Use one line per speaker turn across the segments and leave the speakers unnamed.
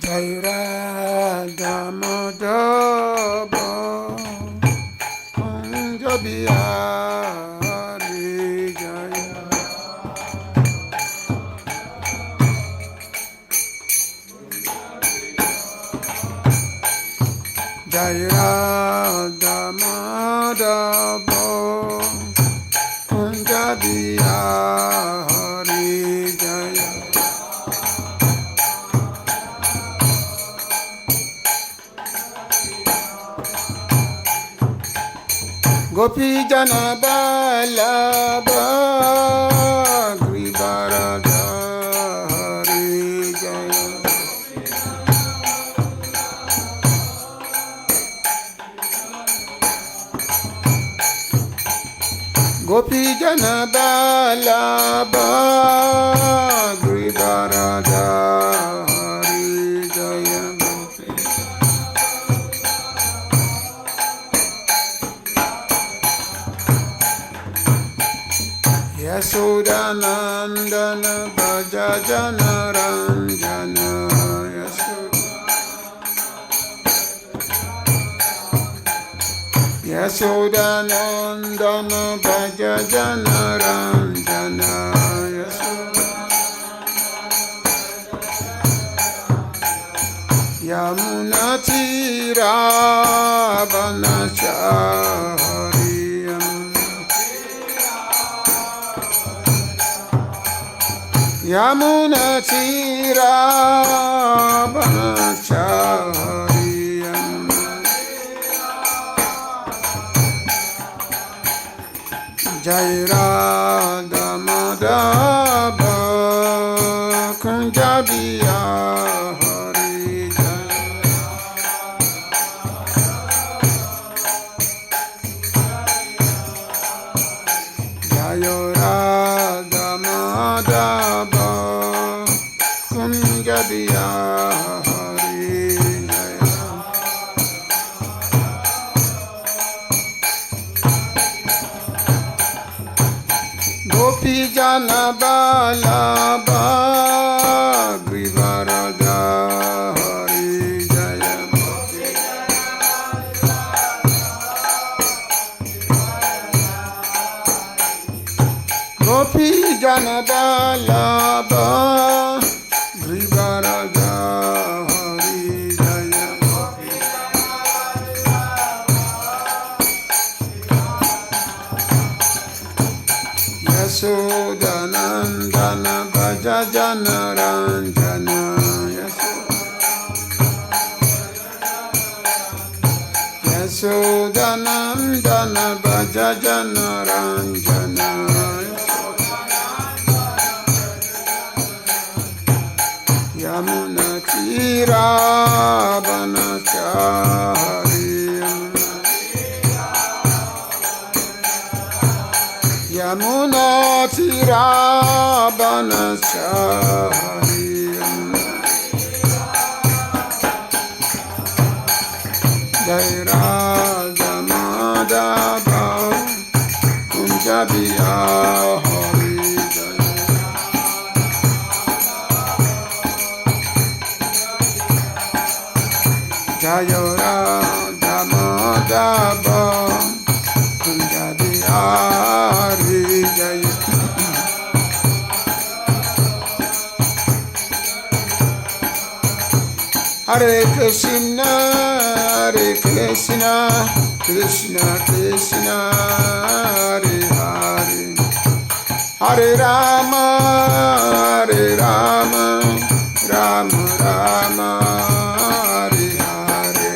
Jai Radha Madhava Kunja Bihari Jaya Jai Radha Madhava Kunja Bihari Jaya Gopi Jana Vallabha Giridharadhari Jaya Gopi Jana Vallabha Giridharadhari Jaya Yasodhanandana Bhaja Jana Ranjana Yasodhanandana Bhaja Jana Ranjana Yamuna Tira Vanachari Yamuna Tira Vanachari Jai Radha Madhava Kunja Bihari Jai Radha Madhava Kunja Bihari Gopi Jana Vallabha Giridharadhari Jaya Gopi Jana Vallabha Giridharadhari Jaya Yasodhanandana Bhaja Jana Ranjana Yasodhanandana Bhaja Jana Ranjana Yamuna Tira Vanachari Yamuna Tira Vanachari Jai Radha Madhava Kunja Bihari Jai Radha Madhava Kunja Bihari Jaya Hare Kṛṣṇa Hare Kṛṣṇa Kṛṣṇa Kṛṣṇa Hare Hare Hare Rama Hare Rama Rama Rama Hare Hare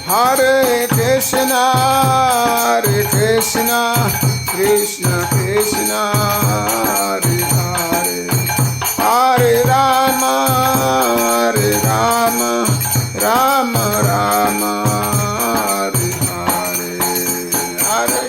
Hare Kṛṣṇa Hare Kṛṣṇa Kṛṣṇa Kṛṣṇa Hare Hare Hare Rama Hare Rama Rama Rama Hare Hare Hare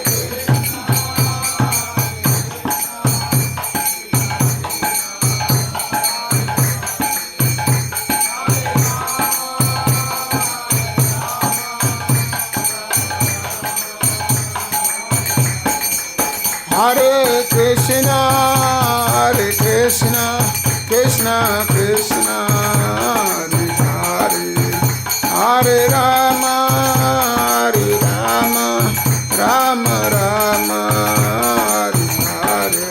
Krishna, Krishna Krishna, Hare Hare, Hare Rama, Hare Rama, Rama Rama, Hare Hare.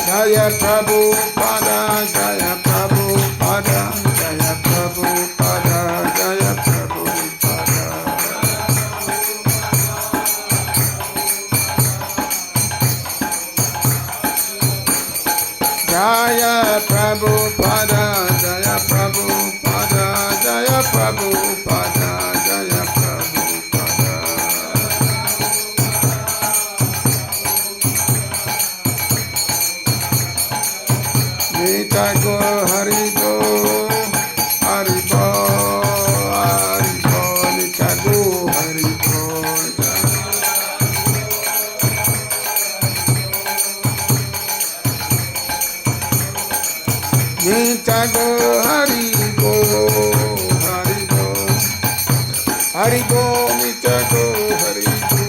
Jaya Prabhupada, Jaya Prabhupada, Jaya Prabhupada, Jaya Prabhupada. Jaya Prabhupada, Jaya Prabhupada, Jaya Prabhupada, Jaya Prabhupada. Nita go Hari Bo, Hari Bo, Hari Bo, Nita go Hari Bo. Nita go Hari Bo, Hari Bo, Hari Bo, Nita go Hari Bo.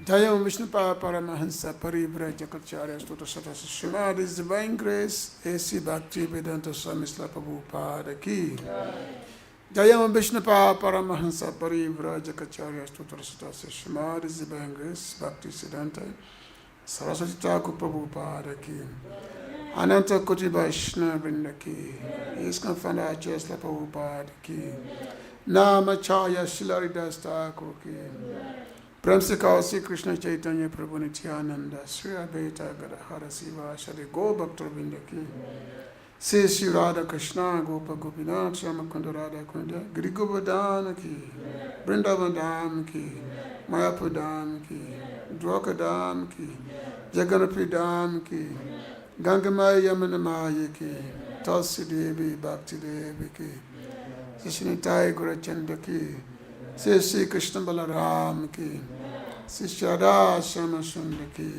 Jayam Vishnupada Paramahansa Parivrajakacarya Stuta Satasa Srimad His Divine Grace A.C. Bhakti Vedanta Swami Isvara Prabhupada ki. Jayam Vishnupada Paramahansa Parivrajakacarya Stuta Satasa Srimad His Divine Grace Bhakti Siddhanta Saraswati Thakur Prabhupada ki. Ananta Koti Vaishnava Vrinda ki. Iskon Founder Isvara Prabhupada ki. Namacharya Shilaridas Thakur ki. Prem se kao Sri Krishna Chaitanya Prabhu Nityananda Sri Advaita Gadadhara Siva Shri Go Bhakta-vrinda ki. Sri Radha Krishna Gopa Gopinath Shyamakunda Radha Kunda Giri Govardhana ki. Vrindavan Dham ki. Mayapur Dham ki. Dwarka Dham ki. Jagannath Dham ki. Gangamaya Yamuna Maya ki. Tulsi Devi Bhakti Devi ki. Sri Nitai Gurachanda ki. Sri Krishna Balaram ki. Sri Radha Shama Sundar ki.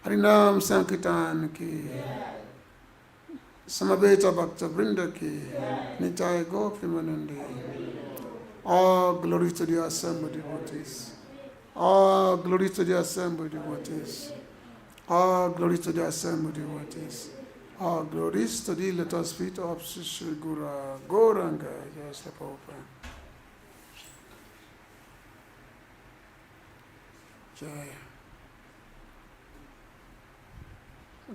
Harinam Sankirtan ki. Samaveta Bhakta Vrinda ki. Nitai Gopimanandi. All glory to the assembled devotees. All glory to the assembled devotees. All glory to the assembled devotees. All glories to the lotus feet of Sri Guru Gauranga. Yes, the Pope. Jaya.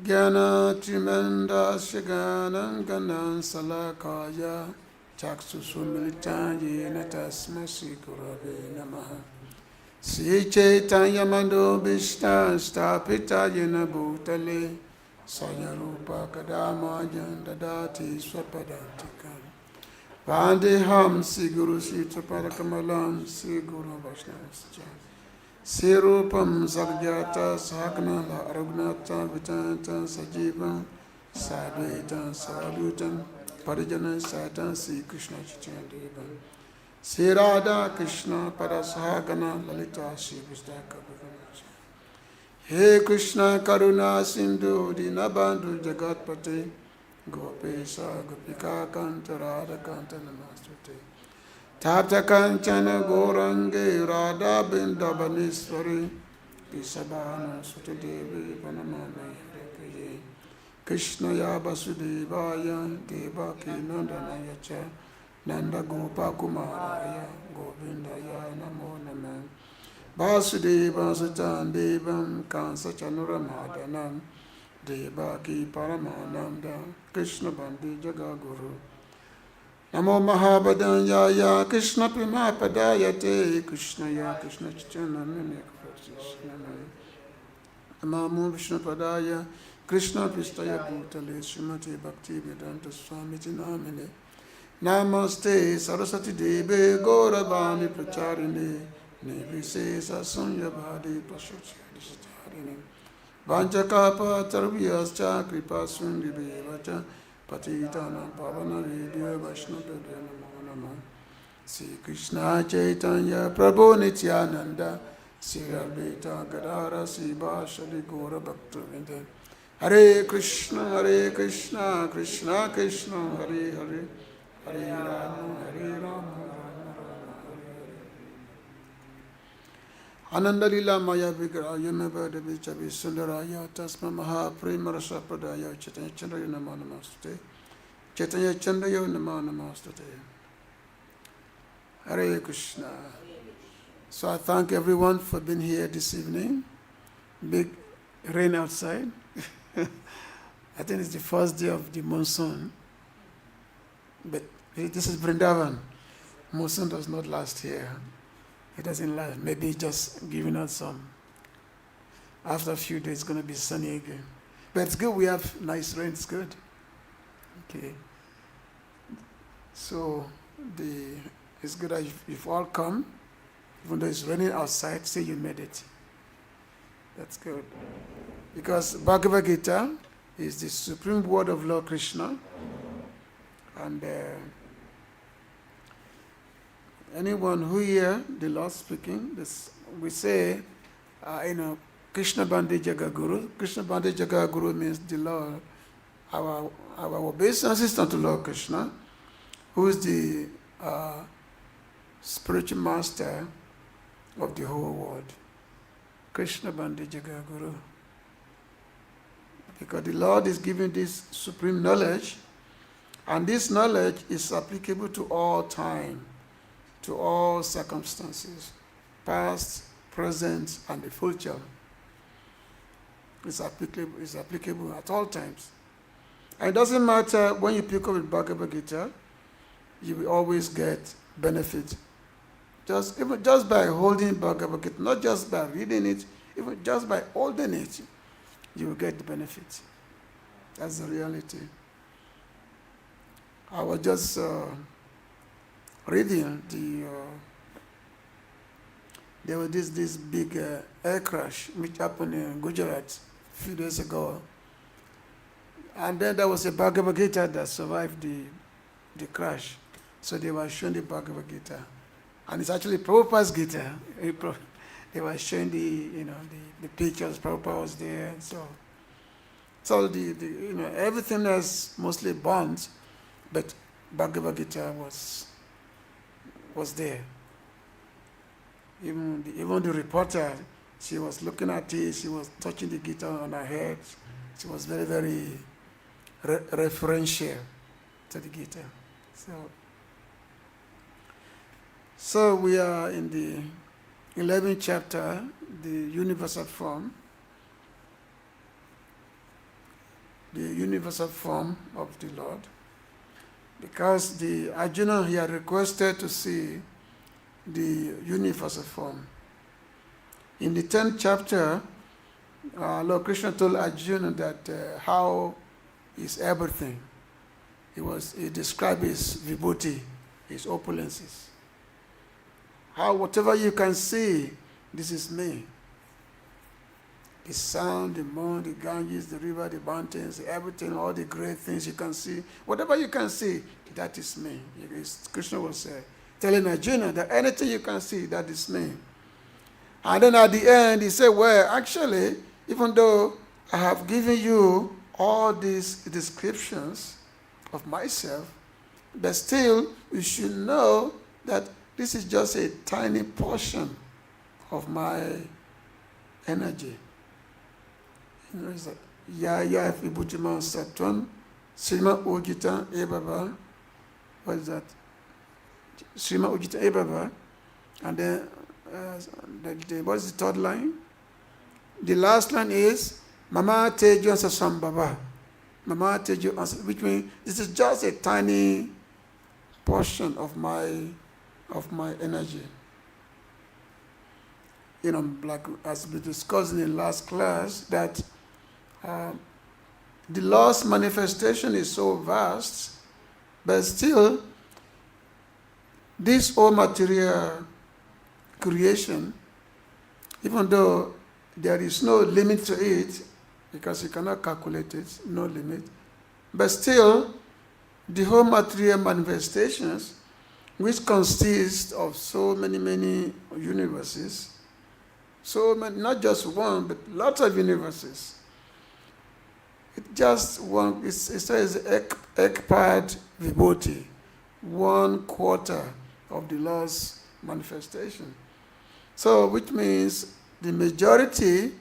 Jnana Tremendasya Ganam Ganam Salakaya Chaksusumilitan Yena Tasma Sri Gurave Namaha Sri Chaitanya Mando Vishta Stapita Yena Bhutale Sayarupa Kadama Jandadati Swapadantikam Vandeham Sri Guru Sri Trapadakamalam Sri Guru Vaishnavascha Sirupam Sagyata Sakana Aragnata Vitanta Sajiva Sadveta Salutam Parijana Satan Sri Krishna Chaitanya Sri Radha Krishna Parasahagana Lalita Sri Vistaka He Krishna Karuna Sindhu Dinabandhu Jagatpate Gopeša Gopika Kanta Radha Kanta Namastute Tata Kanchana Gorange Radha Bindabaniswari Pisabhana Sutadevi Panamana Hripriye Krishna Ya Vasudevaya Devaki Nandanaya Cha Nanda Gopa Kumaraya Govindaya Namo Namah Vasudeva Sutan Devam Kansa Chanuramadhanam Devaki Paramananda Krishna Bandi Jagaguru Namo Mahabhadanyaya Krishna Prima Padayate Krishna Ya Krishna Chaitanya Namo Vishnu Padaya Krishna Pistaya Bhutale Srimati Bhakti Vedanta Swami Namine Namaste Saraswati Deve Gauravani Pracharine Nirvisesa Sunyabhadi Paśyādya Vanchakapa Tarviyascha Kripa Sundhidevacha Patitanam Pavanaribhyo Vaishnavabhyo Namo Namo. Sri Krishna Chaitanya Prabhu Nityananda Sri Advaita Gadara Sri Vasari Gaura Bhakta-vrinda. Hare Krishna, Krishna Krishna, Hare Hare, Hare Rama, Hare Rama, Rama Rama, Hare Hare. Ananda Lila Maya Vigra Yamava Devichavi Sundaraya Tasma Maha Prema Rasa Pradaya Chaitanya Chandra Nama Namaste. Chaitanya Chandra Nama Namaste. Hare Krishna. So I thank everyone for being here this evening. Big rain outside. I think it's the first day of the monsoon. But this is Vrindavan. Monsoon does not last here. It doesn't last. Maybe just giving us some. After a few days, it's going to be sunny again. But it's good. We have nice rain. It's good. Okay. So it's good that you've all come. Even though it's raining outside, say you made it. That's good. Because Bhagavad Gita is the supreme word of Lord Kṛṣṇa. And anyone who hear the Lord speaking, we say, Kṛṣṇa Bandhe Jagat Guru. Kṛṣṇa Bandhe Jagat Guru means the Lord, our obeisance is unto Lord Kṛṣṇa, who is the spiritual master of the whole world. Kṛṣṇa Bandhe Jagat Guru. Because the Lord is giving this supreme knowledge, and this knowledge is applicable to all time, to all circumstances, past, present, and the future. It's applicable at all times. And it doesn't matter when you pick up the Bhagavad Gita, you will always get benefit. Just by holding Bhagavad Gita, not just by reading it, even just by holding it, you will get the benefit. That's the reality. I was just reading there was this big air crash which happened in Gujarat a few days ago. And then there was a Bhagavad Gita that survived the crash. So they were showing the Bhagavad Gita. And it's actually Prabhupada's Gita. They were showing the pictures. Prabhupada was there. So everything is mostly burnt, but Bhagavad Gita was there. Even the reporter, she was looking at it. She was touching the Gita on her head. She was very, very referential to the Gita. So we are in the 11th chapter, the universal form. The universal form of the Lord. Because the Arjuna, he had requested to see the universal form. In the 10th chapter, Lord Kṛṣṇa told Arjuna that how is everything. He described his vibhuti, his opulences. How whatever you can see, this is me. The sun, the moon, the Ganges, the river, the mountains, everything, all the great things you can see. Whatever you can see, that is me. Kṛṣṇa was telling Arjuna that anything you can see, that is me. And then at the end, he said, well, actually, even though I have given you all these descriptions of myself, but still, you should know that this is just a tiny portion of my energy. It's like, ya vibhutiman sattvam, srima ujita ebaba. What is that? Srima ujita ebaba. And then, what is the third line? The last line is, mama tejo sasambhava. Mama tejo, which means this is just a tiny portion of my energy. Like as we discussed in the last class, that the Lord's manifestation is so vast, but still, this whole material creation, even though there is no limit to it, because you cannot calculate it, no limit, but still, the whole material manifestations, which consist of so many universes, so many, not just one, but lots of universes. It just one, it says ek-part vibhuti, 1/4 of the Lord's manifestation. So, which means the majority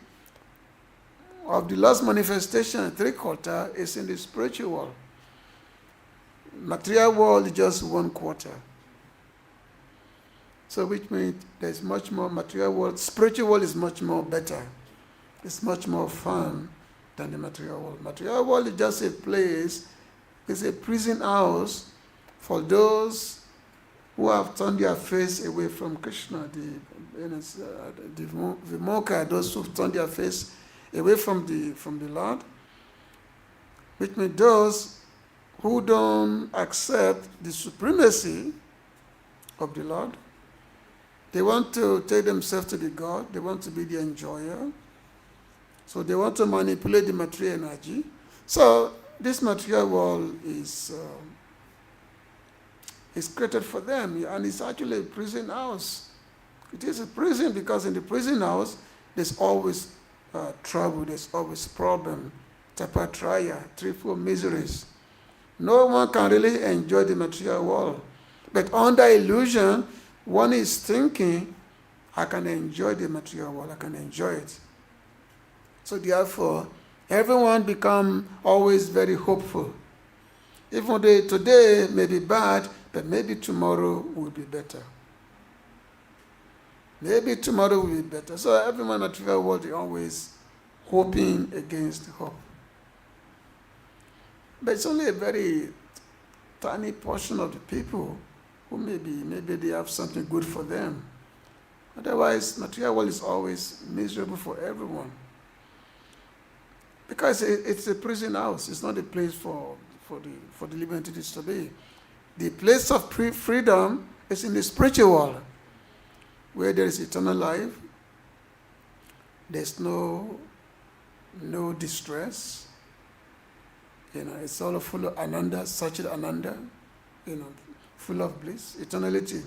of the Lord's manifestation, 3/4, is in the spiritual world. Material world is just 1/4. So which means there's much more material world. Spiritual world is much more better. It's much more fun than the material world. Material world is just a place, it's a prison house for those who have turned their face away from Kṛṣṇa, the Vimoka, those who have turned their face away from the Lord, which means those who don't accept the supremacy of the Lord. They want to take themselves to be God. They want to be the enjoyer. So they want to manipulate the material energy. So this material world is created for them, and it's actually a prison house. It is a prison because in the prison house, there's always trouble, there's always problem, tapatraya, threefold miseries. No one can really enjoy the material world. But under illusion, one is thinking, I can enjoy the material world, I can enjoy it. So therefore, everyone become always very hopeful. Even though today may be bad, but maybe tomorrow will be better. Maybe tomorrow will be better. So everyone in the material world is always hoping against hope. But it's only a very tiny portion of the people who maybe they have something good for them. Otherwise, material world is always miserable for everyone. Because it's a prison house. It's not a place for the living entities to be. The place of freedom is in the spiritual world, where there is eternal life. There's no distress. It's all full of ananda, such ananda, full of bliss, eternality.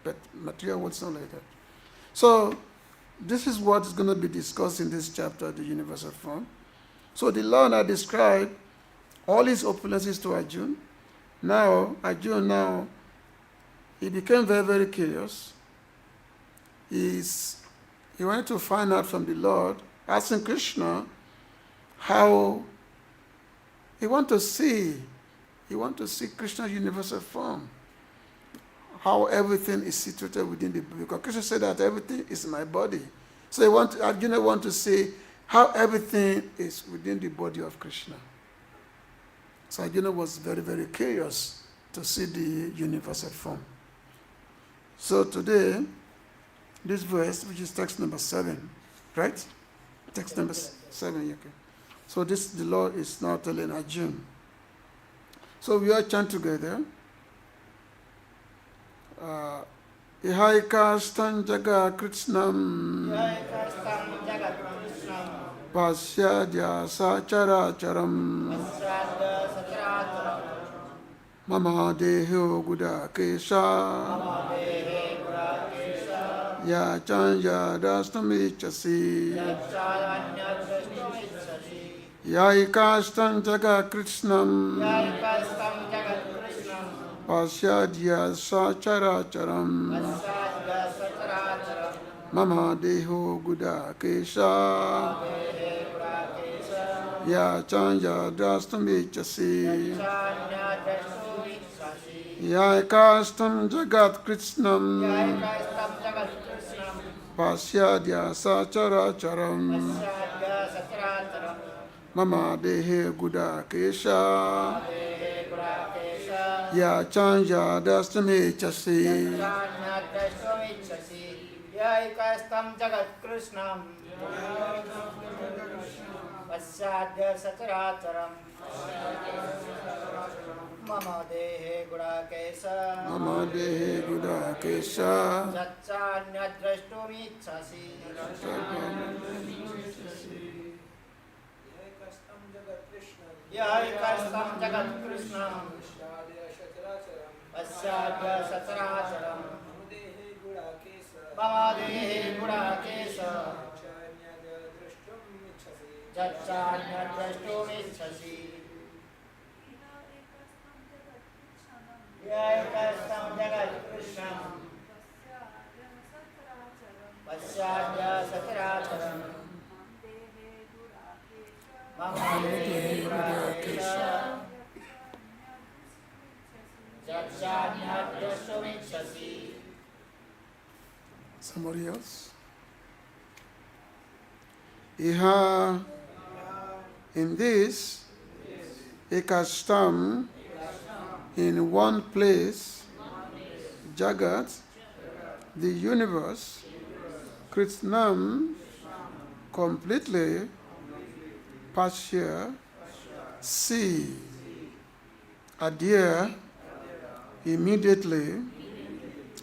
But material world is not like that. So this is what is going to be discussed in this chapter, the universal form. So the Lord had described all his opulences to Arjuna. Now, Arjuna, he became very, very curious. He wanted to find out from the Lord, asking Kṛṣṇa how he want to see Kṛṣṇa's universal form, how everything is situated within the body. Because Kṛṣṇa said that everything is my body. So Arjuna want to see how everything is within the body of Kṛṣṇa. So Arjuna was very, very curious to see the universal form. So today, this verse, which is text number 7, right? Text number 7, okay. So the Lord is now telling Arjuna. So we all chant together. Ihaika-sthaṁ jagat kṛtsnam.
Ihaika-sthaṁ jagat kṛtsnam.
Paśyādya sa-carācaram.
Paśyādya sa-carācaram.
Mama dehe guḍākeśa.
Mama dehe guḍākeśa.
Ya cānyad draṣṭum icchasi.
Anyat draṣṭum icchasi.
Ya eka-stham jagat kṛtsnam.
Eka-stham jagat kṛtsnam.
Paśyādya sa-carācaram.
Paśyādya sa-carācaram.
Mama dehe guḍākeśa. Ya cānyad draṣṭum icchasi.
Cānyad draṣṭum icchasi.
Ya eka-stham jagat kṛtsnam.
Eka-stham jagat kṛtsnam.
Paśyādya sa-carācaram.
Paśyādya sa-carācaram.
Mama dehe guḍākeśa.
Dehe guḍākeśa.
Ya cānyad draṣṭum icchasi.
Cānyad draṣṭum icchasi. eka-stham jagat kṛtsnam. paśyādya sa-carācaram. Mama dehe guḍākeśa.
Mama dehe guḍākeśa.
cānyad draṣṭum icchasi. eka-stham jagat kṛtsnam. paśyādya sa-carācaram mama dehe guḍākeśa cānyad draṣṭum icchasi ihaika-sthaṁ jagat kṛtsnaṁ paśyādya sa-carācaram mama dehe guḍākeśa cānyad draṣṭum icchasi.
Somebody else? Iha, in this, eka-stham, in one place, jagat, the universe, kṛtsnam, completely, paśya, see, adya, immediately,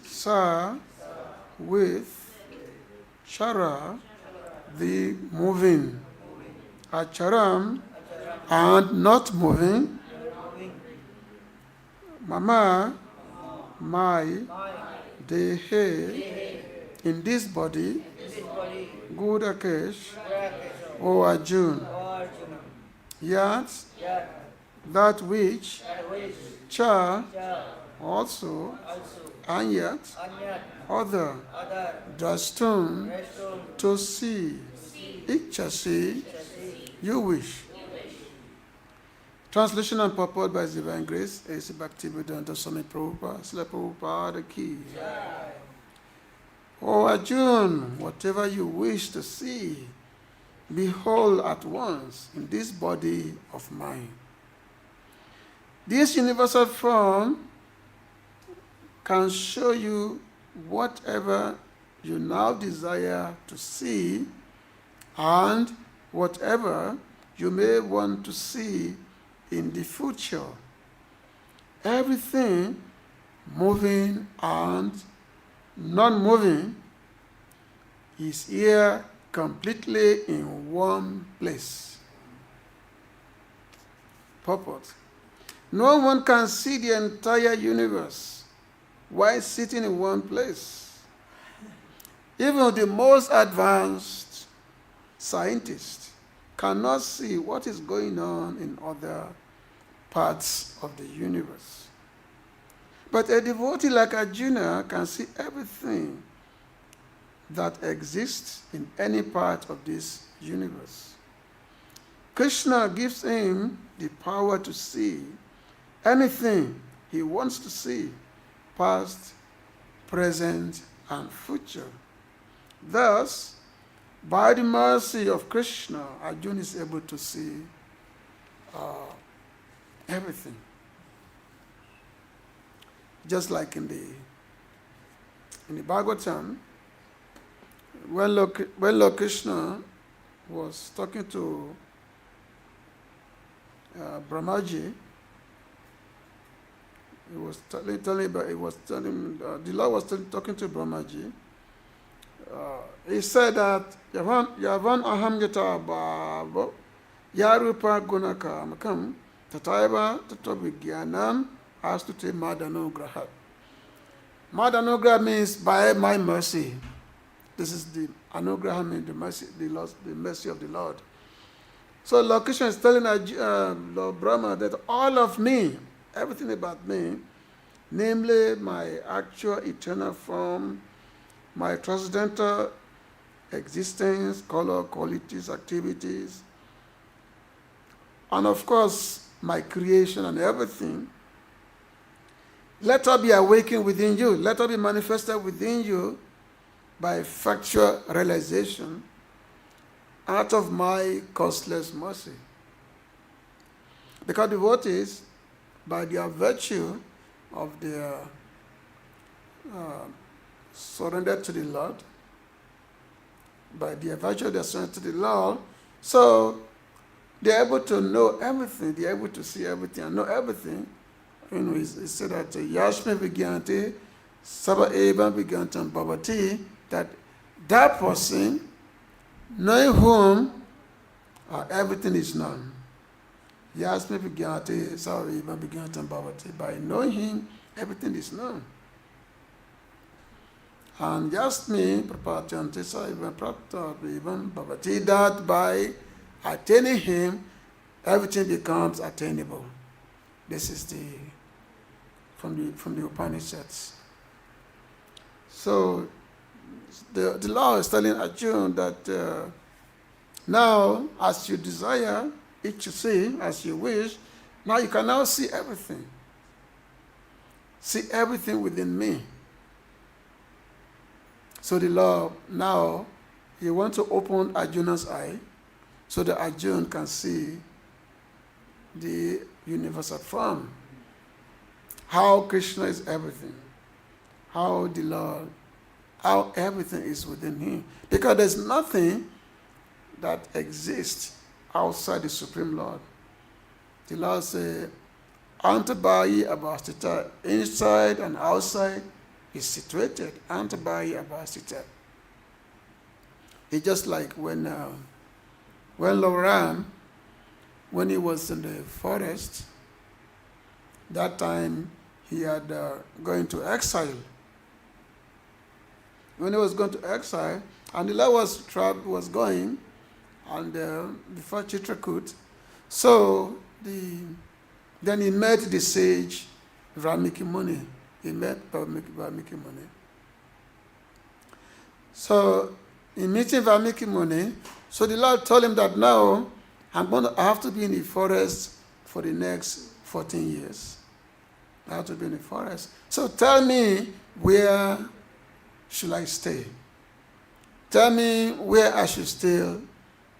sa, with, cara, the moving, acaram, and not moving, mama, my, dehe, in this body, guḍākeśa, O Arjuna, yet that which, cha, also, anyat, other, draṣṭum, to see, icchasi, you wish. Translation and purport by His Divine Grace, A.C. Bhaktivedanta Swami Prabhupada, Srila Prabhupada Ki. O Arjuna, whatever you wish to see, behold at once in this body of mine. This universal form can show you whatever you now desire to see and whatever you may want to see in the future. Everything moving and non-moving is here completely in one place. Purport. No one can see the entire universe while sitting in one place. Even the most advanced scientists cannot see what is going on in other parts of the universe. But a devotee like Arjuna can see everything that exists in any part of this universe. Kṛṣṇa gives him the power to see anything he wants to see, past, present, and future. Thus, by the mercy of Kṛṣṇa, Arjuna is able to see everything. Just like in the Bhagavatam, when Lord Kṛṣṇa was talking to Brahmaji, the Lord was talking to Brahmaji. He said that Yavan aham yata bhava yarupa gunaka makam tataiva tatvigyanam astute madhanugraha. Madhanugraha means by my mercy. This is the anugraha means the mercy of the Lord. So Lord Kṛṣṇa is telling Lord Brahma that all of me, everything about me, namely my actual eternal form, my transcendental existence, color, qualities, activities, and of course my creation and everything, let her be awakened within you, let her be manifested within you by factual realization out of my costless mercy. Because devotees, by their virtue of their surrender to the Lord, by their virtue of their surrender to the Lord, so they're able to know everything, they're able to see everything and know everything. You know, he said that Yashme Vigyanti, Saba Eva Vigyantam Bhavati, that person, knowing whom everything is known. Yasme Vigyate, sorry, Vigyate Bhavati. By knowing him, everything is known. And Yasme Prapachante, so even Prapta, even Bhavati, that by attaining him, everything becomes attainable. This is from the Upanishads. So the Lord is telling Arjuna that now, as you desire, icchasi, as you wish, now you can now see everything. See everything within me. So the Lord now, He wants to open Arjuna's eye so that Arjuna can see the universal form. How Kṛṣṇa is everything. How the Lord, how everything is within Him. Because there's nothing that exists outside the Supreme Lord. The Lord says, Antabayi abhastita, inside and outside is situated. Antabayi abhastita. It's just like when Lord Ram, when he was in the forest, that time he had going to exile. When he was going to exile, and the Lord was going, and before Chitrakoot, so then he met the sage Valmiki Muni. He met Valmiki Muni. So in meeting Valmiki Muni, so the Lord told him that now I have to be in the forest for the next 14 years. I have to be in the forest. So tell me, where should I stay? Tell me where I should stay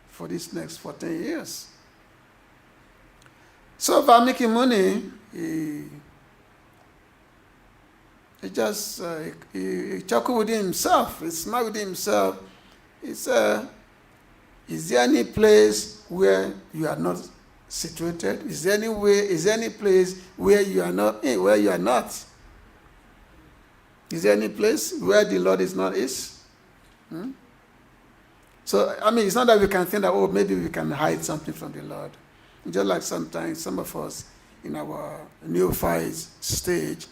for these next 14 years. So Valmiki Muni, he just he chuckled within himself. He smiled within himself. He said, "Is there any place where you are not situated? Is there any place where you are not? Where you are not? Is there any place where the Lord is not? So, I mean, it's not that we can think that, oh, maybe we can hide something from the Lord. Just like sometimes some of us in our neophyte stage,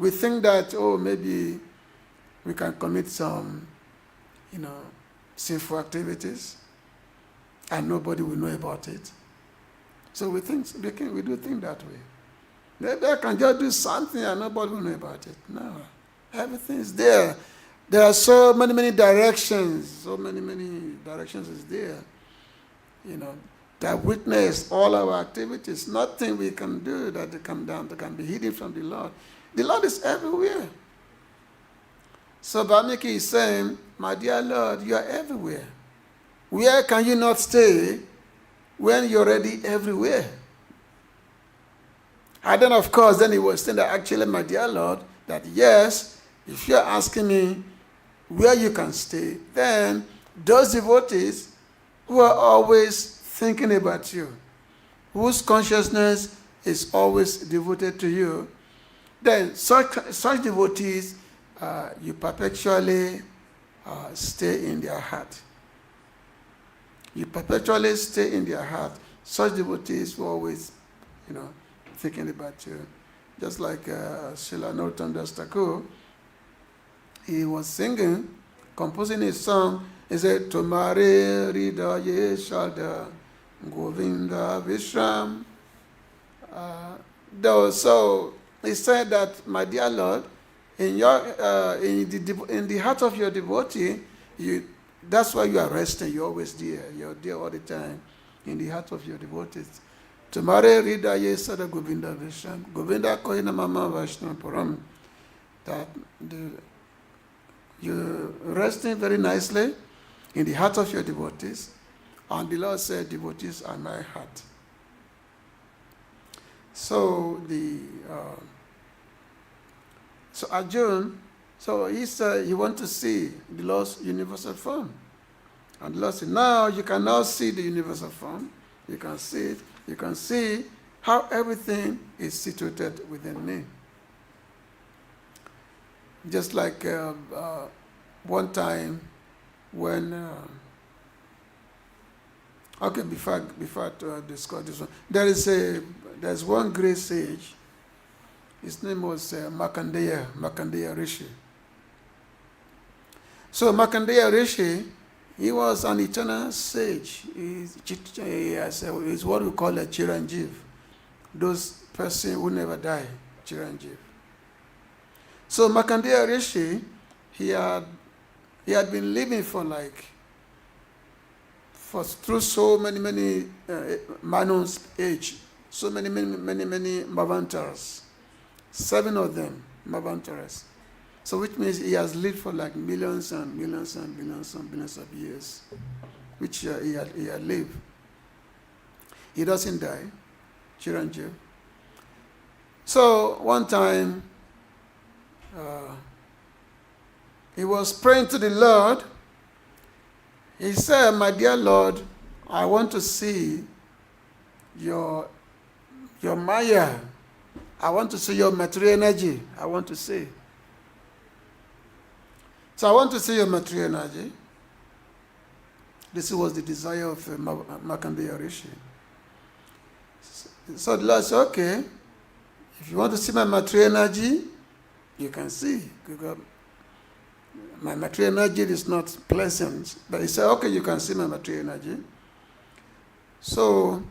we think that, oh, maybe we can commit some, sinful activities and nobody will know about it. So we do think that way. Maybe I can just do something and nobody will know about it. No, everything is there. There are so many directions. So many directions is there. That witness all our activities. Nothing we can do that can be hidden from the Lord. The Lord is everywhere. So Valmiki is saying, my dear Lord, you are everywhere. Where can you not stay when you're already everywhere? And then, of course, he was saying that actually, my dear Lord, that yes, if you're asking me where you can stay, then those devotees who are always thinking about you, whose consciousness is always devoted to you, then such devotees, you perpetually stay in their heart. You perpetually stay in their heart. Such devotees who are always, thinking about you. Just like Srila Narottam Das Thakur, he was singing, composing his song. He said, Tumare Hridaye Shada Govinda Vishram. So he said that, my dear Lord, in the heart of your devotee, that's why you are resting. You're always there. You're there all the time in the heart of your devotees. Tumare Hridaye Sada Govinda Vishram. Govinda Kohina Mama Vaishnava Param. That you're resting very nicely in the heart of your devotees. And the Lord said, devotees are my heart. So Arjuna, he said he wants to see the Lord's universal form. And the Lord said, now you can now see the universal form. You can see it. You can see how everything is situated within me. Just like one time when Okay, before I discuss this one, there's one great sage. His name was Markandeya Rishi. So Markandeya Rishi, he was an eternal sage. He's what we call a Chiranjeev. Those person who never die, Chiranjeev. So Markandeya Rishi, he had been living through so many Manus age, so many Mavantaras, 7 of them Mavantaras. So which means he has lived for like millions and millions and billions and billions of years, which he had lived. He doesn't die, Chiranjeev. So one time, he was praying to the Lord. He said, "My dear Lord, I want to see your Maya. I want to see your material energy. I want to see. So I want to see your material energy." This was the desire of Markandeya Rishi. So the Lord said, "Okay, if you want to see my material energy, you can see. Because my material energy is not pleasant." But he said, "Okay, you can see my material energy." So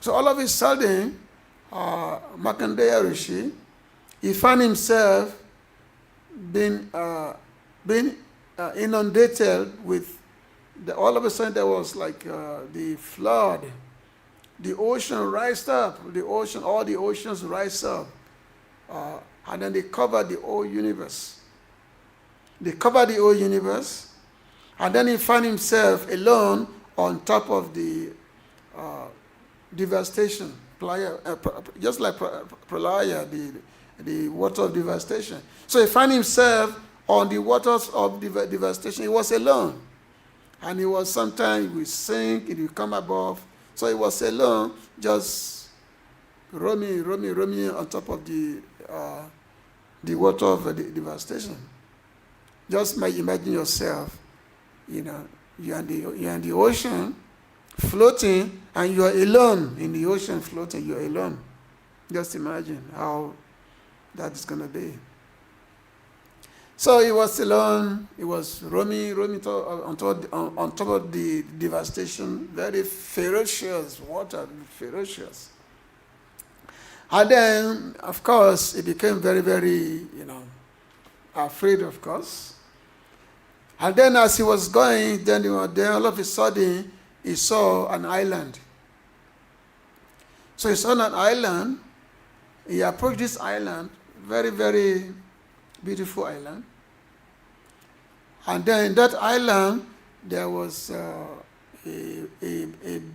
all of a sudden, Markandeya Rishi, he found himself being inundated with, all of a sudden there was like the flood. The ocean rised up. All the oceans rise up. And then they covered the whole universe. And then he found himself alone on top of the devastation, just like pralaya, the water of devastation. So he found himself on the waters of devastation. He was alone. And he was, sometimes he would sink, he would come above. So he was alone, just roaming on top of the water of devastation. Just imagine yourself, you're in the ocean, floating, and you are alone in the ocean floating. You are alone. Just imagine how that is going to be. So he was alone. He was roaming on top of the devastation. Very ferocious water, ferocious. And then, of course, he became very, very, afraid, of course. And then as he was going, then all of a sudden, he saw an island. So he saw an island. He approached this island, very, very beautiful island. And then in that island, there was a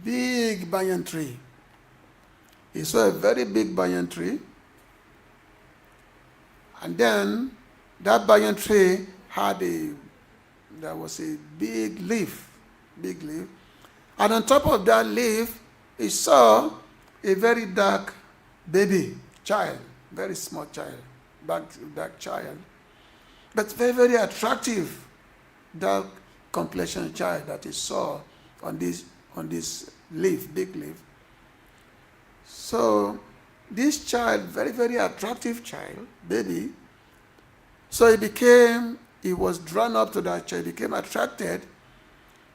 big banyan tree. He saw a very big banyan tree. And then that banyan tree there was a big leaf. And on top of that leaf, he saw a very dark baby, child, very small child, dark child, but very, very attractive, dark complexion child that he saw on this leaf, big leaf. So this child, very, very attractive child, baby, so he was drawn up to that child, he became attracted.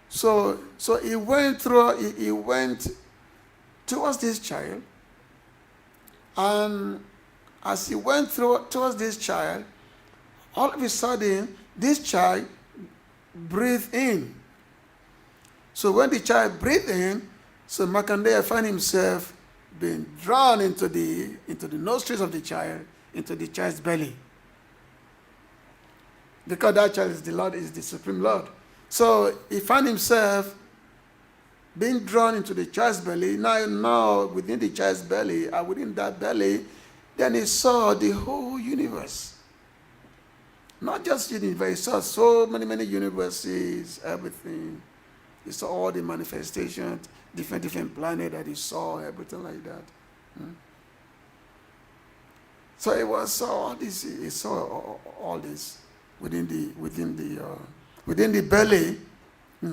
So he went towards this child, and as he went towards this child, all of a sudden, this child breathed in. So when the child breathed in, so Markandeya found himself being drawn into the nostrils of the child, into the child's belly. Because that child is the Lord, is the Supreme Lord. So he found himself being drawn into the child's belly. Now within the child's belly, and within that belly, then he saw the whole universe. Not just universe, he saw so many universes, everything. He saw all the manifestations, different planets that he saw, everything like that. So he saw all this. He saw all this within the belly,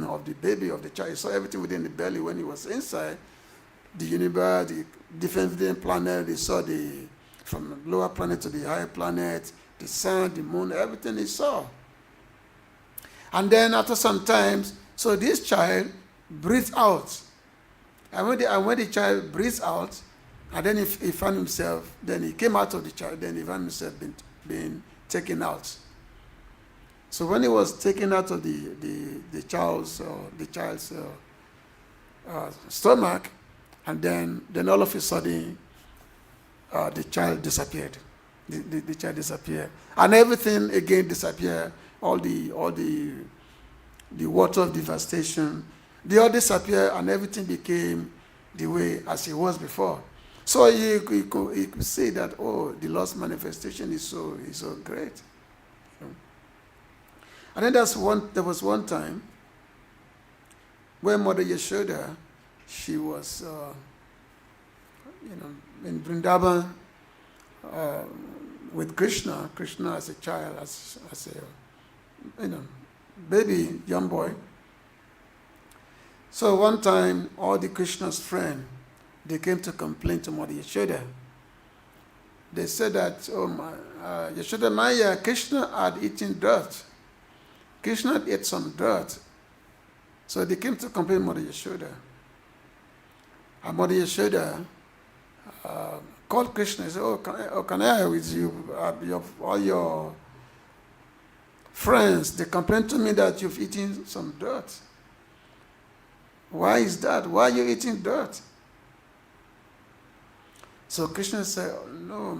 of the baby, of the child. He saw everything within the belly when he was inside. The universe, the different planets. He saw from the lower planet to the higher planet, the sun, the moon, everything he saw. And then after some time, so this child breathed out. And when the child breathed out, and then he found himself, then he came out of the child, then he found himself being taken out. So when he was taken out of the child's stomach, and then all of a sudden, the child disappeared. The child disappeared, and everything again disappeared. All the water of devastation, they all disappeared, and everything became the way as it was before. So you could see that the Lord's manifestation is so great. And then there was one time when Mother Yashoda, she was in Vrindavan with Kṛṣṇa as a child, as a baby, young boy. So one time, all the Kṛṣṇa's friends, they came to complain to Mother Yashoda. They said that, Yashoda Maya, Kṛṣṇa had eaten dirt. Kṛṣṇa ate some dirt. So they came to complain to Mother Yashoda. And Mother Yashoda called Kṛṣṇa and said, can I have with you? All your friends, they complain to me that you've eaten some dirt. Why is that? Why are you eating dirt? So Kṛṣṇa said, no,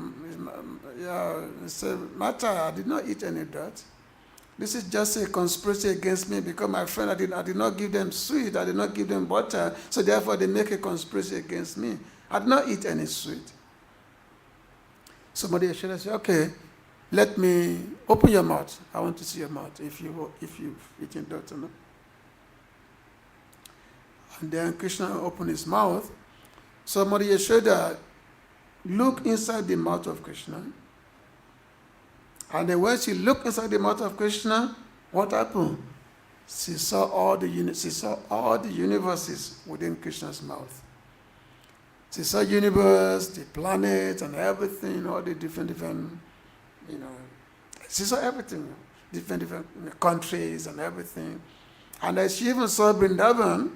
he said, Mata, I did not eat any dirt. This is just a conspiracy against me because my friend, I did not give them sweet, I did not give them butter, so therefore they make a conspiracy against me. I did not eat any sweet. So Mother Yashoda said, okay, let me open your mouth. I want to see your mouth, if you've eaten dirt or not. And then Kṛṣṇa opened his mouth. So Mother Yashoda looked inside the mouth of Kṛṣṇa. And then when she looked inside the mouth of Kṛṣṇa, what happened? She saw all the universes within Kṛṣṇa's mouth. She saw universe, the planets, and everything, all the different, she saw everything, different countries and everything. And then she even saw Vrindavan.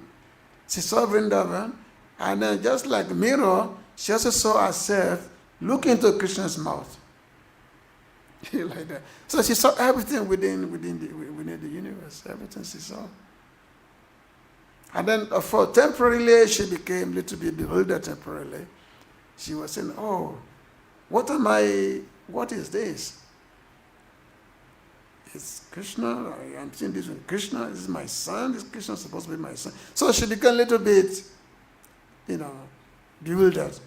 She saw Vrindavan, and then just like a mirror, she also saw herself look into Kṛṣṇa's mouth. Like that. So she saw everything within the universe, everything she saw. And then for temporarily, she became a little bit bewildered temporarily. She was saying, what is this? It's Kṛṣṇa, I'm seeing this one. Kṛṣṇa is my son, this Kṛṣṇa is supposed to be my son. So she became a little bit, bewildered.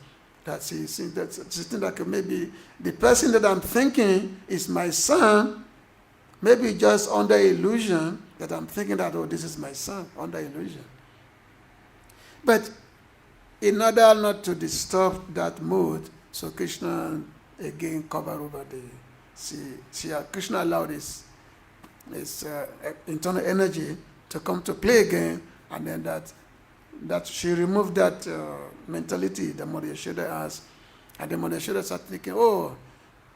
That she thinks that maybe the person that I'm thinking is my son, maybe just under illusion that I'm thinking that, this is my son, under illusion. But in order not to disturb that mood, so Kṛṣṇa again covered over Kṛṣṇa allowed his internal energy to come to play again, and then that she removed that mentality that Mother Yashoda has, and then Mother Yashoda started thinking,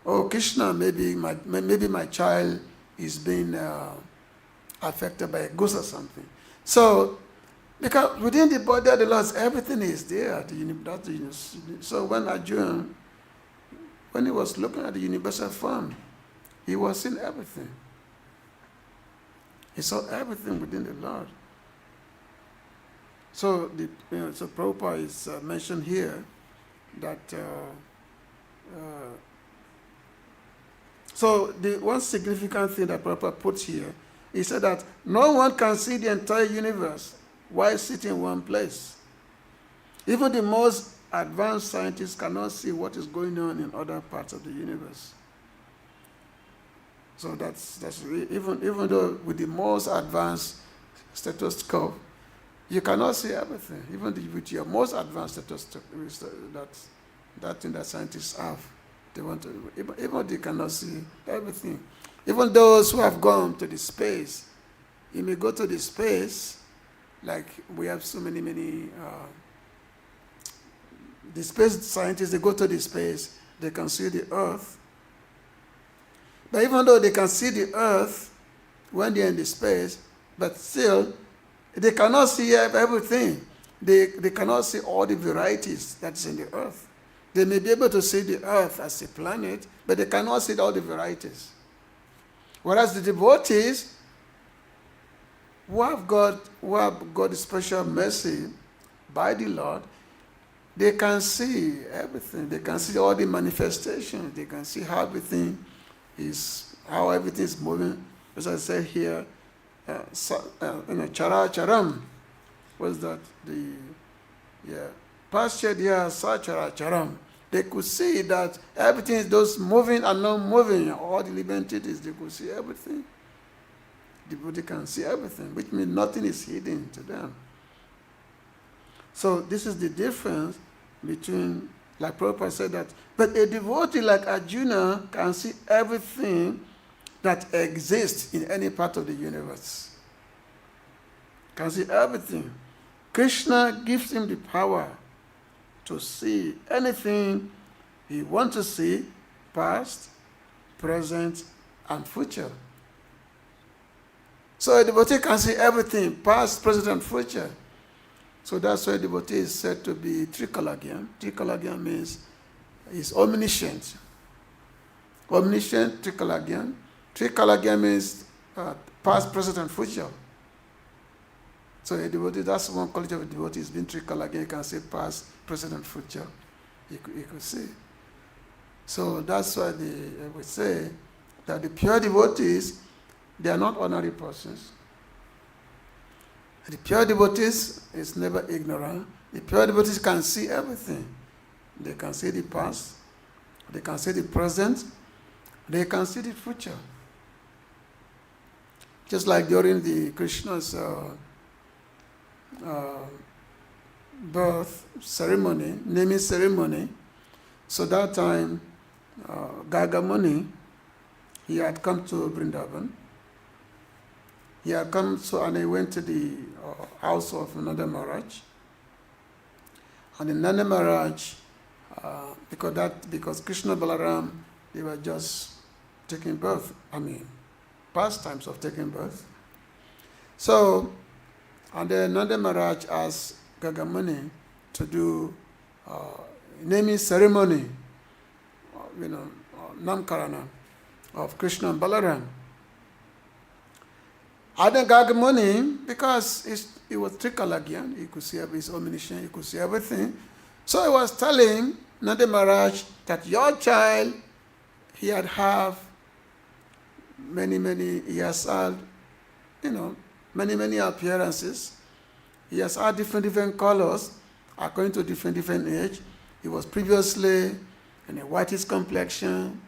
Kṛṣṇa, maybe my child is being affected by a ghost or something. So, because within the body of the Lord, everything is there. So when Arjuna, when he was looking at the universal form, he was seeing everything. He saw everything within the Lord. So so Prabhupada is mentioned here that so the one significant thing that Prabhupada puts here, he said that no one can see the entire universe while sitting in one place. Even the most advanced scientists cannot see what is going on in other parts of the universe. So that's even though with the most advanced stethoscope, you cannot see everything. Even with your most advanced stethoscope, that thing that scientists have, even they cannot see everything. Even those who have gone to the space, He may go to the space, like we have so many, the space scientists, they go to the space, they can see the earth. But even though they can see the earth when they're in the space, but still, they cannot see everything. They cannot see all the varieties that's in the earth. They may be able to see the earth as a planet, but they cannot see all the varieties. Whereas the devotees who have got a special mercy by the Lord, they can see everything. They can see all the manifestations. They can see how everything is moving. As I said here, cara-caram was that paśyādya, sa-carācaram. They could see that everything is those moving and not moving. All the living entities, they could see everything. The devotee can see everything, which means nothing is hidden to them. So this is the difference between, like Purport said that, but a devotee like Arjuna can see everything that exists in any part of the universe. Can see everything. Kṛṣṇa gives him the power to see anything he wants to see, past, present, and future. So a devotee can see everything, past, present, and future. So that's why a devotee is said to be trikālagyam. Trikālagyam means he's omniscient. Omniscient, trikālagyam. Trikālagyam means past, present, and future. So a devotee, that's one quality of a devotee, is being trikālagyam. He can see past, present, and future. He could see. So that's why we say that the pure devotees, they are not ordinary persons. The pure devotees is never ignorant. The pure devotees can see everything. They can see the past, they can see the present, they can see the future. Just like during the Krishna's birth ceremony, naming ceremony, so that time Gagamuni, he had come to Vrindavan. He had come, and he went to the house of Nanda Maharaj. And in Nanda Maharaj, because Krishna Balaram, they were just taking birth. Pastimes of taking birth. So, and then Nanda Maharaj asked Gagamuni to do naming ceremony, Namkarana of Krishna and Balaram. Adya Gagamuni, because he was trikālagyam, he could see his omniscient, he could see everything. So he was telling Nanda Maharaj that your child, he has had many appearances. He has had different colors according to different age. He was previously in a whitish complexion.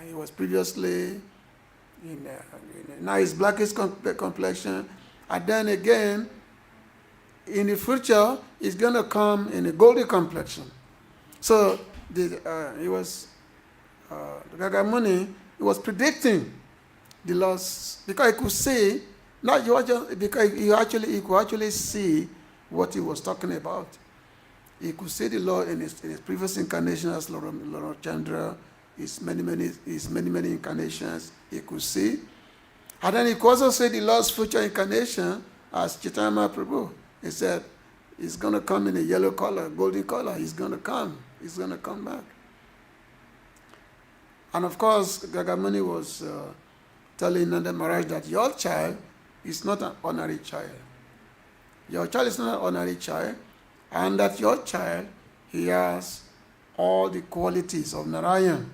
He was previously now his blackish complexion, and then again, in the future, he's going to come in a golden complexion. So Gagamuni, he was predicting the loss, because he could see, because he could actually see what he was talking about. He could see the Lord in his previous incarnation as Lord Chandra, his many incarnations he could see. And then he could also see the Lord's future incarnation as Chaitanya Prabhu. He said, he's going to come in a yellow color, golden color. He's going to come back. And of course, Gagamuni was telling Nanda Maharaj that your child is not an ordinary child. Your child is not an ordinary child, and that your child, he has all the qualities of Narayan.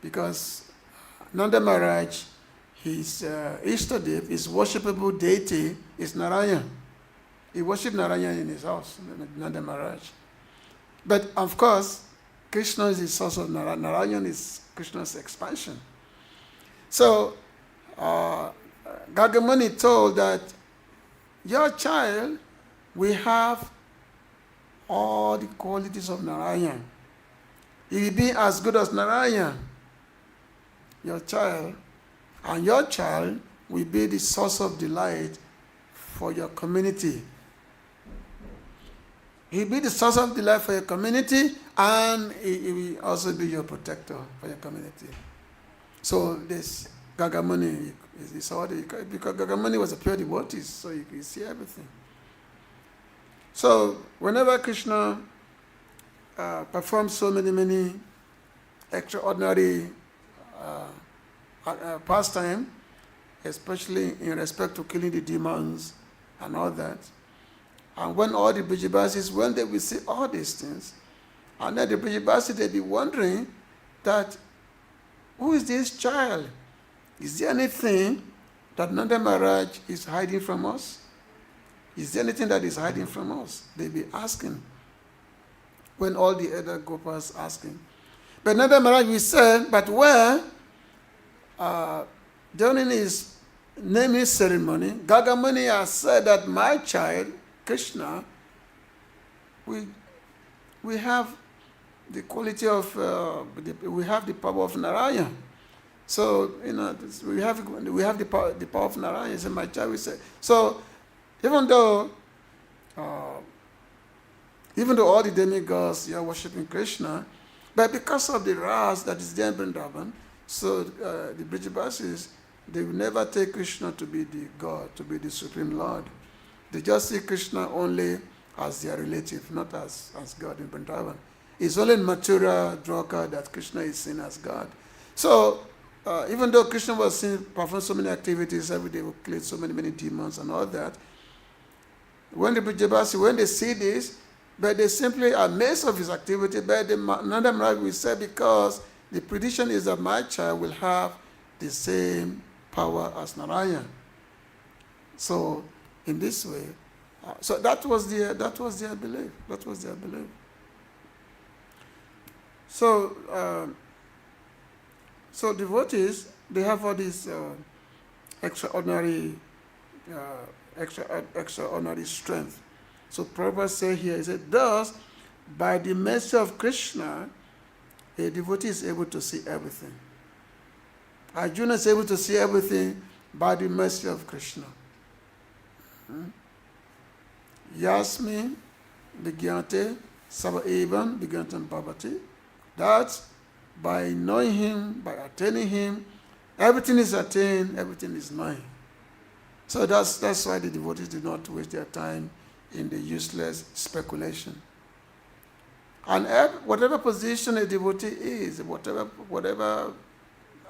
Because Nanda Maharaj, his Ishtadev, his worshipable deity, is Narayan. He worshipped Narayan in his house, Nanda Maharaj. But of course, Krishna is the source of Narayan. Narayan is Krishna's expansion. So, Gagamuni told that your child will have all the qualities of Narayan. He will be as good as Narayan. Your child will be the source of delight for your community. He will be the source of delight for your community, and he will also be your protector for your community. So this Gagamuni is all because Gagamuni was a pure devotee, so you can see everything. So whenever Kṛṣṇa performs so many extraordinary pastime, especially in respect to killing the demons and all that, and when all the Brijabasis, when they will see all these things, and then the Brijabasis, they'll be wondering that, who is this child? Is there anything that Nanda Maharaj is hiding from us? Is there anything that is hiding from us? They'll be asking. When all the other Gopas asking. But Nanda Maharaj will say, but where, during his naming ceremony, Gagamuni has said that my child, Kṛṣṇa, we have the quality of, we have the power of Narayana. So, we have the power of Narayana. So my child will say. So, even though all the demigods are worshipping Kṛṣṇa, but because of the Ras that is there in Vrindavan, so the Brijabasis, they will never take Kṛṣṇa to be the God, to be the Supreme Lord. They just see Kṛṣṇa only as their relative, not as God in Vrindavan. It's only in Mathura, Dwarka that Kṛṣṇa is seen as God. So, even though Kṛṣṇa was seen perform so many activities every day, would kill so many demons and all that, when the Brijabasis, when they see this, but they simply are amazed of his activity, but Nanda Maharaj will say, because the prediction is that my child will have the same power as Narayana. So, in this way, so that was their belief. That was their belief. So, so devotees, they have all these extraordinary strength. So Prabhupada says here, he said, thus, by the mercy of Kṛṣṇa, a devotee is able to see everything. Arjuna is able to see everything by the mercy of Kṛṣṇa. Yasmi vigyante sava evam vigyantam bhavati. That by knowing him, by attaining him, everything is attained, everything is known. So that's why the devotees do not waste their time in the useless speculation. And whatever position a devotee is, whatever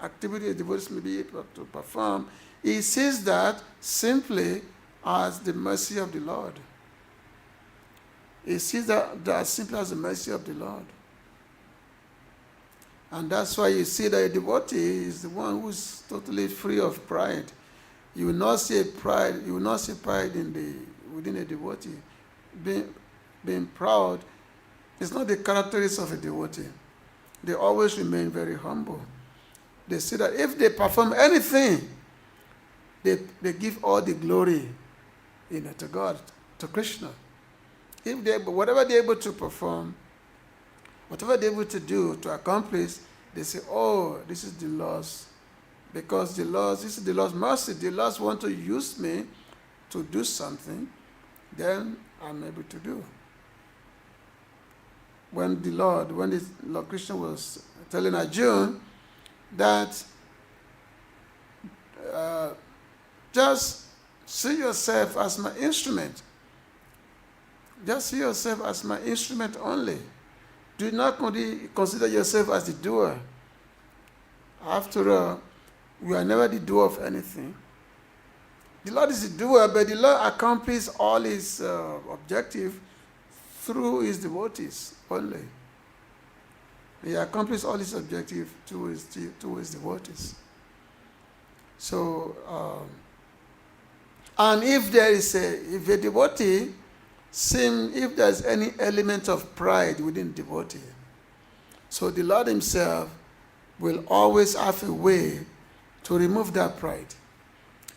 activity a devotee may be able to perform, he sees that simply as the mercy of the Lord. He sees that as simply as the mercy of the Lord. And that's why you see that a devotee is the one who is totally free of pride. You will not see pride. You will not see pride within a devotee. Being proud is not the characteristics of a devotee. They always remain very humble. They see that if they perform anything, they give all the glory to God, to Kṛṣṇa. Whatever they're able to perform, whatever they're able to do, to accomplish, they say, oh, this is the Lord's. Because this is the Lord's mercy. The Lord wants to use me to do something, then I'm able to do. When the Lord Kṛṣṇa was telling Arjuna that just see yourself as my instrument. Just see yourself as my instrument only. Do not consider yourself as the doer. After all, we are never the doer of anything. The Lord is the doer, but the Lord accomplishes all his objective through his devotees only. He accomplishes all his objective to his devotees. So, and if a devotee if there's any element of pride within devotee, so the Lord himself will always have a way to remove that pride.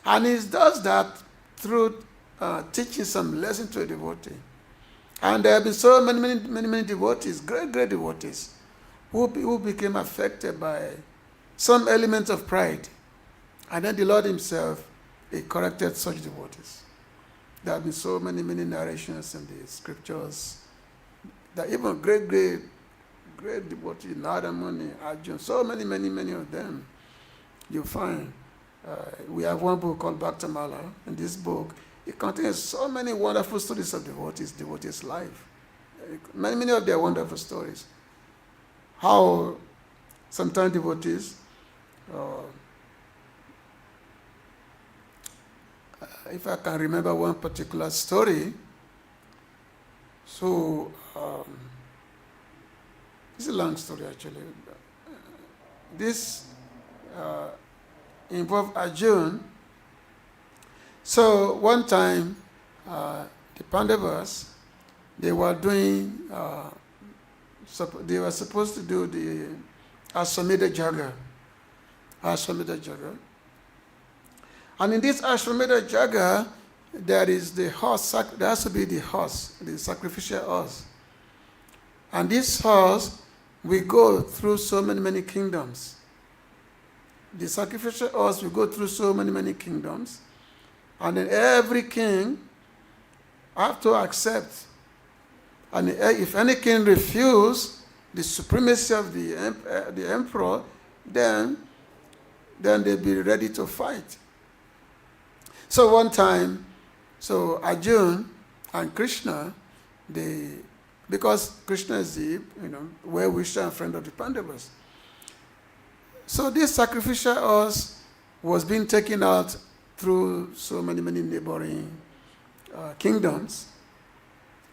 And he does that through teaching some lesson to a devotee. And there have been so many devotees, great devotees, who became affected by some element of pride. And then the Lord himself, he corrected such devotees. There have been so many narrations in the scriptures that even great devotees, Nadamuni, Arjuna, so many of them, you find. We have one book called Bhaktamala. In this book, it contains so many wonderful stories of devotees' life. Many of their wonderful stories. How sometimes devotees, if I can remember one particular story, so it's a long story actually. This involved Arjuna. So one time, the Pandavas, they were doing, they were supposed to do the Ashwamedha Jagat. And in this Ashwamedha Jagat, there is the horse, there has to be the horse, the sacrificial horse. And this horse will go through so many kingdoms. The sacrificial horse will go through so many kingdoms. And then every king have to accept. And if any king refuses the supremacy of the emperor, then they'll be ready to fight. So one time, so Arjuna and Kṛṣṇa, because Kṛṣṇa is the well-wisher and friend of the Pandavas. So this sacrificial horse was being taken out through so many neighboring kingdoms.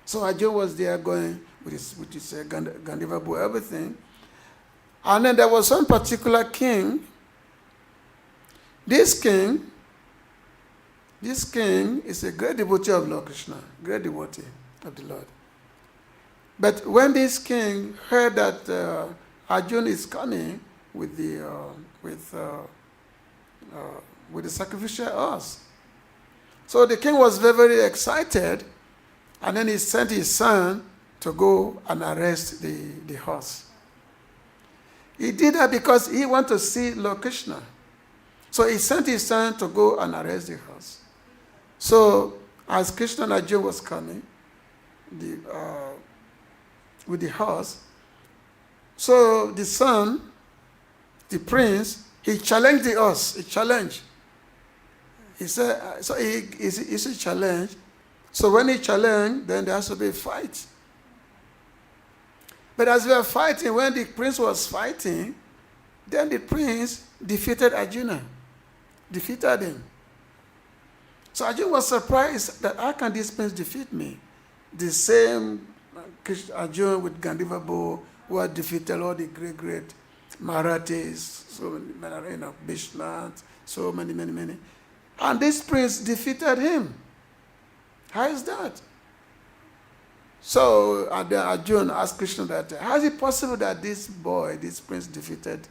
So Arjuna was there going with his Gandiva, everything. And then there was one particular king. This king is a great devotee of Lord Kṛṣṇa, great devotee of the Lord. But when this king heard that Arjuna is coming with the sacrificial horse, so the king was very excited, and then he sent his son to go and arrest the horse. He did that because he wanted to see Lord Kṛṣṇa. So he sent his son to go and arrest the horse. So as Kṛṣṇa and Arjuna was coming with the horse, so the son, the prince, he challenged the horse. He challenged. He said, so he challenged. So when he challenged, then there has to be a fight. But as we were fighting, when the prince was fighting, then the prince defeated Arjuna, defeated him. So Arjuna was surprised that how can this prince defeat me? The same Arjuna with Gandiva bow who had defeated all the great Marathis, so many, Bishmat, so many. And this prince defeated him. How is that? So Arjuna asked Kṛṣṇa that, how is it possible that this prince defeated,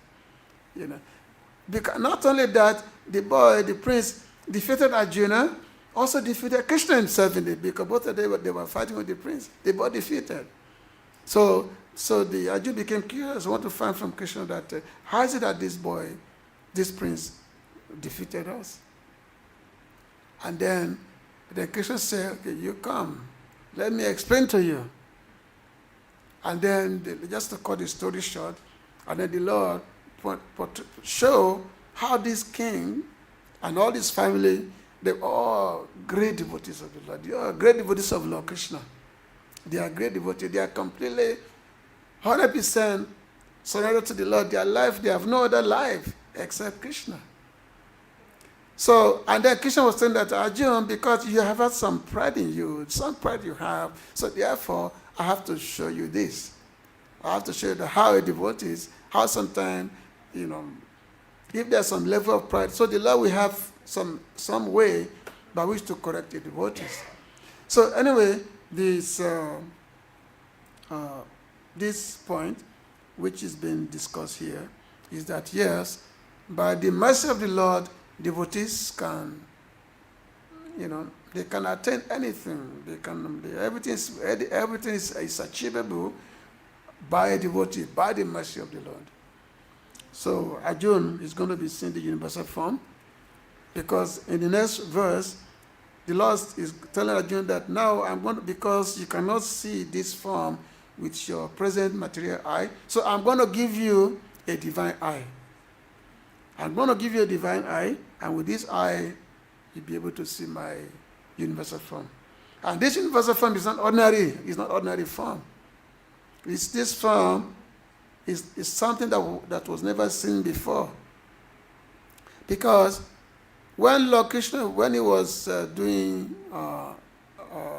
Because not only that, the prince defeated Arjuna, also defeated Kṛṣṇa himself in it, because both of them they were fighting with the prince. They both defeated. So the Arjuna became curious, want to find from Kṛṣṇa that how is it that this prince defeated us? And then Kṛṣṇa said, okay, you come. Let me explain to you. And then, just to cut the story short, and then the Lord show how this king and all his family, they're all great devotees of the Lord. They are great devotees of Lord Kṛṣṇa. They are great devotees. They are completely 100% surrendered to the Lord. Their life, they have no other life except Kṛṣṇa. So, and then Kṛṣṇa was saying that, Arjuna, because you have had some pride in you, some pride you have, so therefore, I have to show you this. I have to show you how a devotee is, how sometimes, if there's some level of pride, so the Lord will have some way by which to correct the devotees. So anyway, this point, which is being discussed here, is that yes, by the mercy of the Lord, devotees can, they can attain anything. Everything is achievable by a devotee, by the mercy of the Lord. So Arjuna is going to be seeing the universal form, Because in the next verse, the Lord is telling Arjuna that now I'm going to, because you cannot see this form with your present material eye, so I'm going to give you a divine eye. I'm going to give you a divine eye, and with this eye, you'll be able to see my universal form. And this universal form is not ordinary. It's not ordinary form. This form is something that was never seen before. Because when Lord Kṛṣṇa, when he was doing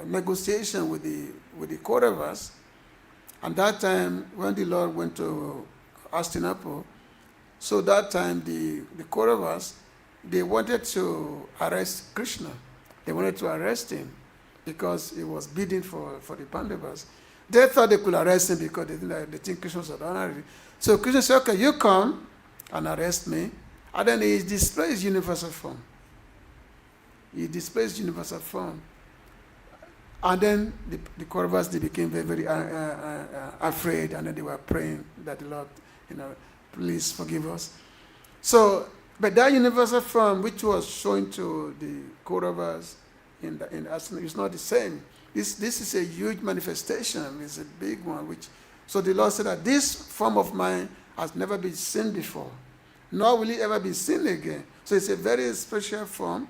negotiation with the Kauravas, and that time when the Lord went to Hastinapur, so that time the Kauravas, they wanted to arrest Kṛṣṇa. They wanted to arrest him because he was bidding for the Pandavas. They thought they could arrest him because they think Kṛṣṇa was honorary. So Kṛṣṇa said, okay, you come and arrest me. And then he displays universal form. He displays universal form. And then the Kauravas, they became very, very afraid, and then they were praying that the Lord, please forgive us. So, but that universal form which was shown to the Kauravas in Arjuna is not the same. This is a huge manifestation. It's a big one. So the Lord said that this form of mine has never been seen before, nor will it ever be seen again. So it's a very special form,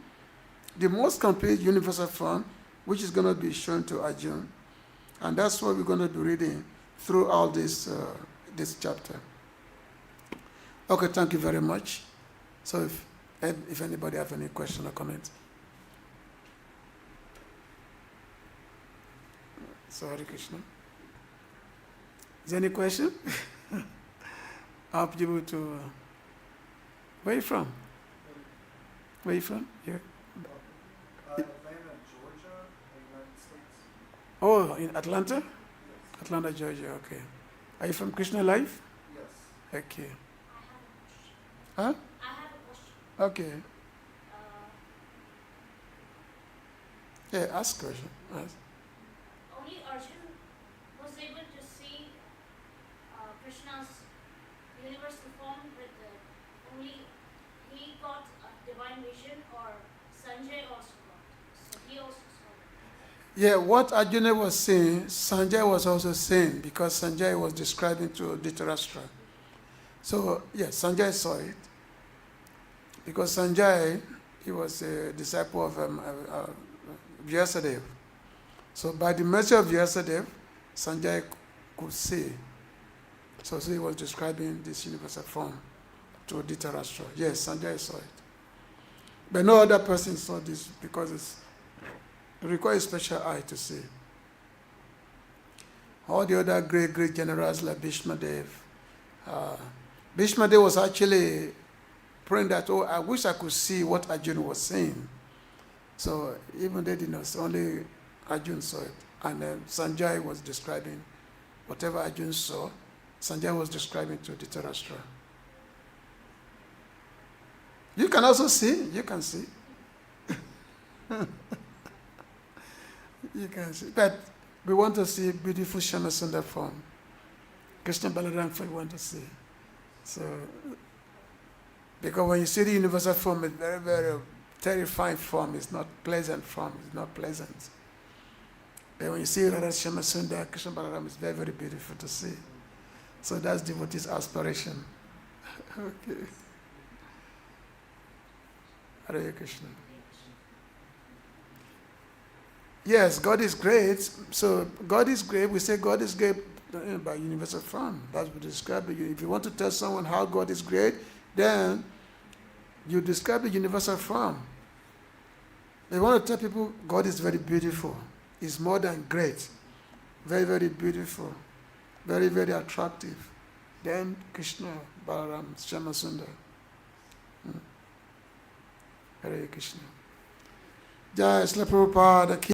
the most complete universal form, which is going to be shown to Arjuna. And that's what we're going to be reading throughout this chapter. Okay, thank you very much. So if anybody have any question or comment. Sorry, Kṛṣṇa. Is there any question? I'll be able to... where are you from? Where are you from? Here?
Atlanta, Georgia, United States.
Oh, in Atlanta?
Yes.
Atlanta, Georgia, okay. Are you from Kṛṣṇa Life?
Yes.
Okay.
I have
Huh?
a question.
Okay. Yeah, ask question. Ask.
Only Arjuna was able to see Krishna's universal form only he got a divine vision, or Sanjay also got. So he also saw it.
Yeah, what Arjuna was saying, Sanjay was also saying, because Sanjay was describing to Dhritarashtra. So, yes, Sanjay saw it. Because Sanjay, he was a disciple of Vyasadeva. So by the mercy of Vyasadeva, Sanjay could see. So he was describing this universal form to Dhritarashtra. Yes, Sanjay saw it. But no other person saw this because it requires a special eye to see. All the other great generals like Bhishma Dev. Bhishma Dev was actually praying that, oh, I wish I could see what Arjuna was saying. So even they did not, only Arjuna saw it. And Sanjay was describing whatever Arjuna saw, Sanjay was describing to Dhritarashtra. You can also see, you can see. You can see. But we want to see beautiful Shama Sundar form. Kṛṣṇa Balaram we want to see. So, because when you see the universal form, it's very, very terrifying form. It's not pleasant form. It's not pleasant. But when you see Radha Shama Sundar, Kṛṣṇa Balaram, it's very, very beautiful to see. So that's devotee's aspiration. Okay. Hare Krishna. Yes, God is great. So God is great. We say God is great by universal form. That's what we describe it. If you want to tell someone how God is great, then you describe the universal form. If you want to tell people God is very beautiful, He's more than great, very, very beautiful, very, very attractive, then Kṛṣṇa, Balaram, Shama Sundar. Hare Krishna. Jai Srila Prabhupada.